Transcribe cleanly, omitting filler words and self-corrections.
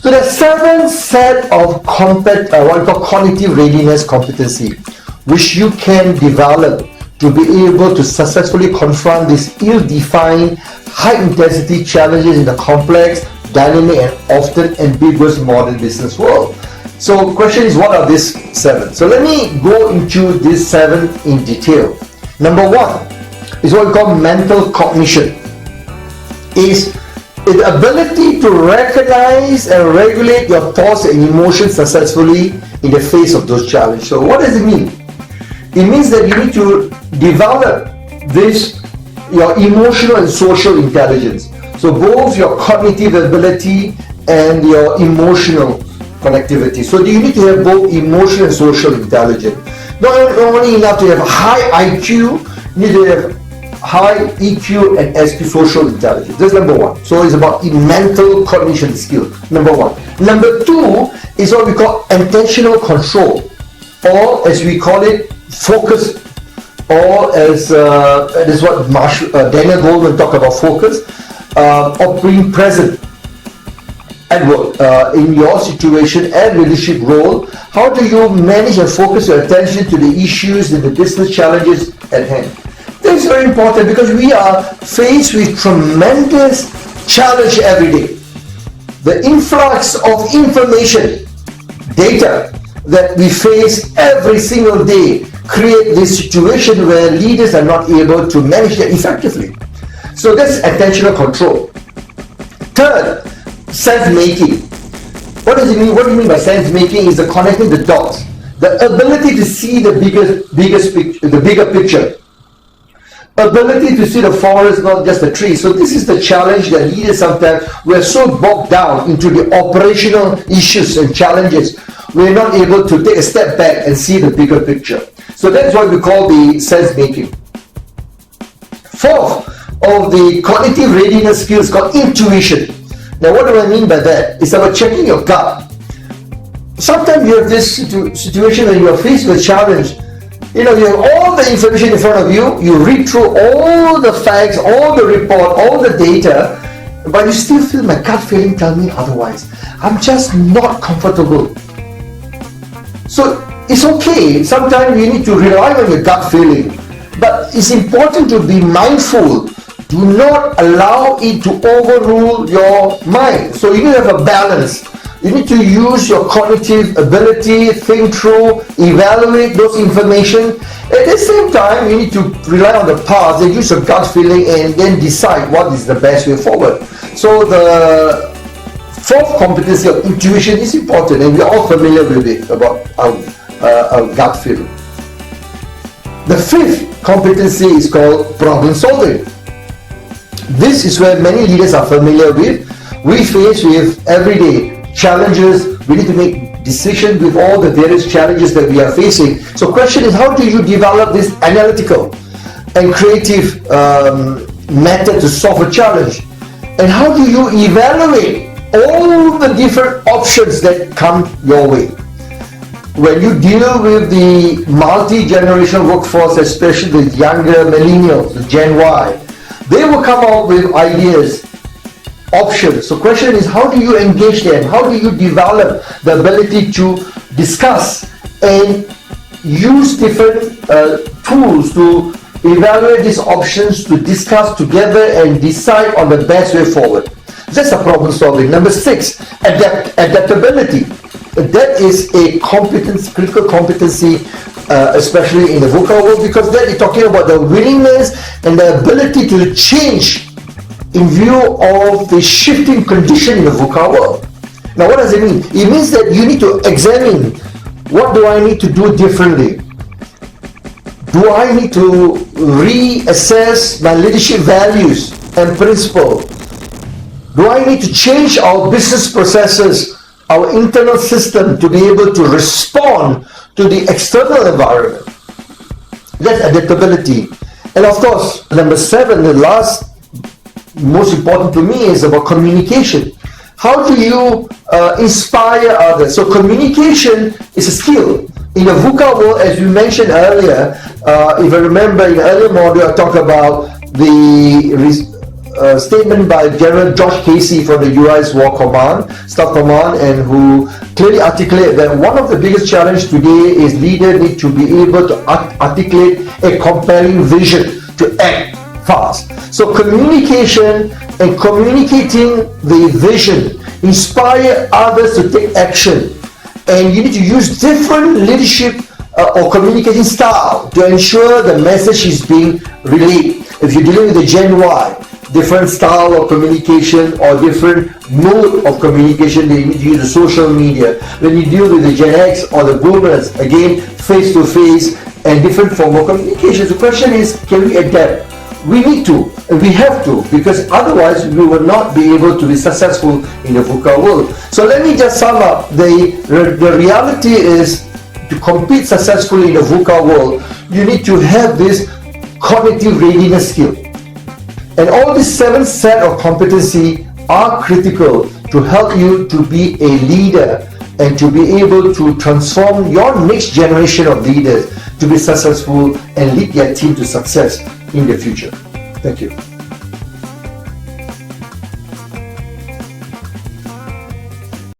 So there's 7 set of what we call cognitive readiness competency, which you can develop to be able to successfully confront these ill-defined, high-intensity challenges in the complex, dynamic, and often ambiguous modern business world. So the question is, what are these 7? So let me go into these 7 in detail. Number 1 is what we call mental cognition. Is the ability to recognize and regulate your thoughts and emotions successfully in the face of those challenges. So what does it mean? It means that you need to develop your emotional and social intelligence. So both your cognitive ability and your emotional connectivity. So you need to have both emotional and social intelligence. Not only enough to have a high IQ, you need to have high EQ and SQ, social intelligence. That's number 1. So it's about mental cognition skill. Number 1. Number 2 is what we call intentional control, or as we call it, focus, or as that is what Daniel Goleman talked about, focus, or being present at work, in your situation and leadership role. How do you manage and focus your attention to the issues and the business challenges at hand? This is very important because we are faced with tremendous challenge every day. The influx of information, data that we face every single day create this situation where leaders are not able to manage that effectively. So that's attentional control. Third, sense-making. What does it mean? What do you mean by sense-making? Is the connecting the dots, the ability to see the bigger picture. Ability to see the forest, not just the tree. So this is the challenge that leaders sometimes, we're so bogged down into the operational issues and challenges, we're not able to take a step back and see the bigger picture. So that's what we call the sense making. Fourth of the cognitive readiness skills called intuition. Now what do I mean by that? It's about checking your gut. Sometimes you have this situation where you are faced with a challenge. You have all the information in front of you, you read through all the facts, all the report, all the data, but you still feel my gut feeling tell me otherwise. I'm just not comfortable. So it's okay, sometimes you need to rely on your gut feeling, but it's important to be mindful. Do not allow it to overrule your mind. So you need to have a balance. You need to use your cognitive ability, think through, evaluate those information. At the same time, you need to rely on the past and use your gut feeling and then decide what is the best way forward. So the fourth competency of intuition is important, and we're all familiar with it, about our gut feeling. The fifth competency is called problem solving. This is where many leaders are familiar with. We face with everyday challenges. We need to make decisions with all the various challenges that we are facing. So question is, how do you develop this analytical and creative method to solve a challenge? And how do you evaluate all the different options that come your way? When you deal with the multi-generational workforce, especially the younger millennials, the Gen Y, they will come out with ideas, options. So question is, how do you engage them? How do you develop the ability to discuss and use different tools to evaluate these options, to discuss together and decide on the best way forward? That's a problem solving. Number 6, adaptability. That is a critical competency, especially in the VUCA world, because that is talking about the willingness and the ability to change in view of the shifting condition in the VUCA world. Now what does it mean? It means that you need to examine, what do I need to do differently? Do I need to reassess my leadership values and principles? Do I need to change our business processes, our internal system, to be able to respond to the external environment? That's adaptability. And of course, number 7, the last most important to me, is about communication. How do you inspire others? So communication is a skill. In the VUCA world, as we mentioned earlier, if I remember in the earlier module, I talked about the statement by General George Casey from the US War Command, Staff Command, and who clearly articulate that one of the biggest challenges today is leaders need to be able to articulate a compelling vision to act fast. So communication and communicating the vision inspire others to take action, and you need to use different leadership or communication style to ensure the message is being relayed. If you're dealing with the Gen Y, different style of communication or different mode of communication, they need to use the social media. When you deal with the Gen X or the boomers, again, face to face and different form of communication. The question is, can we adapt? We need to, and we have to, because otherwise we will not be able to be successful in the VUCA world. So let me just sum up. The reality is, to compete successfully in the VUCA world, you need to have this cognitive readiness skill. And all these 7 sets of competency are critical to help you to be a leader and to be able to transform your next generation of leaders to be successful and lead their team to success in the future. Thank you.